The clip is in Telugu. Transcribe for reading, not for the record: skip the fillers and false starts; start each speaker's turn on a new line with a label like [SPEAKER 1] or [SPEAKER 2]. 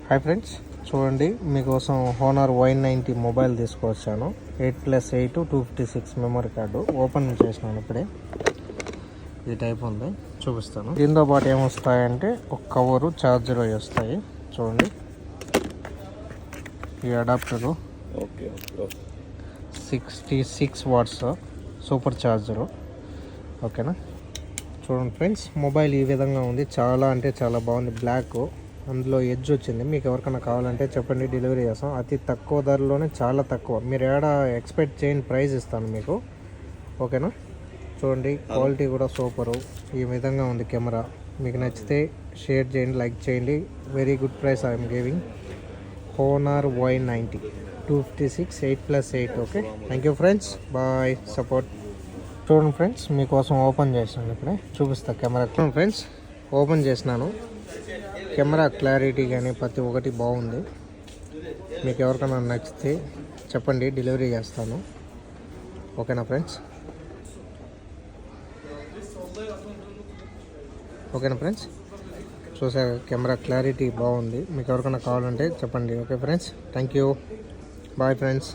[SPEAKER 1] హాయ్ ఫ్రెండ్స్, చూడండి మీకోసం హోనర్ Y90 మొబైల్ తీసుకొచ్చాను. 8+8 256 మెమరీ కార్డు ఓపెన్ చేసినాను ఇప్పుడే. ఈ టైప్ ఉంది, చూపిస్తాను. దీంతో పాటు ఏమొస్తాయంటే ఒక కవరు, ఛార్జర్ అవి వస్తాయి. చూడండి, ఈ అడాప్టరు 66 వాట్స్ సూపర్ ఛార్జరు. ఓకేనా, చూడండి ఫ్రెండ్స్, మొబైల్ ఈ విధంగా ఉంది. చాలా అంటే చాలా బాగుంది. బ్లాక్, అందులో ఎడ్జ్ వచ్చింది. మీకు ఎవరికైనా కావాలంటే చెప్పండి, డెలివరీ చేస్తాం. అతి తక్కువ ధరలోనే, చాలా తక్కువ. మీరు ఏడా ఎక్స్పెక్ట్ చేయని ప్రైస్ ఇస్తాను మీకు. ఓకేనా, చూడండి, క్వాలిటీ కూడా సూపరు. ఈ విధంగా ఉంది కెమెరా. మీకు నచ్చితే షేర్ చేయండి, లైక్ చేయండి. Very good price I'm giving. Honor Y90 256 8+8. Okay, thank you friends, bye. Support. చూడండి ఫ్రెండ్స్, మీకోసం ఓపెన్ చేసినాను ఇప్పుడే, చూపిస్తా కెమెరా. చూడండి ఫ్రెండ్స్, ఓపెన్ చేసినాను. కెమెరా క్లారిటీ కానీ ప్రతి ఒక్కటి బాగుంది. మీకు ఎవరికైనా నచ్చితే చెప్పండి, డెలివరీ చేస్తాను. ఓకేనా ఫ్రెండ్స్, ఓకేనా ఫ్రెండ్స్, చూసారు కెమెరా క్లారిటీ బాగుంది. మీకు ఎవరికైనా కావాలంటే చెప్పండి. Okay friends, thank you, bye friends.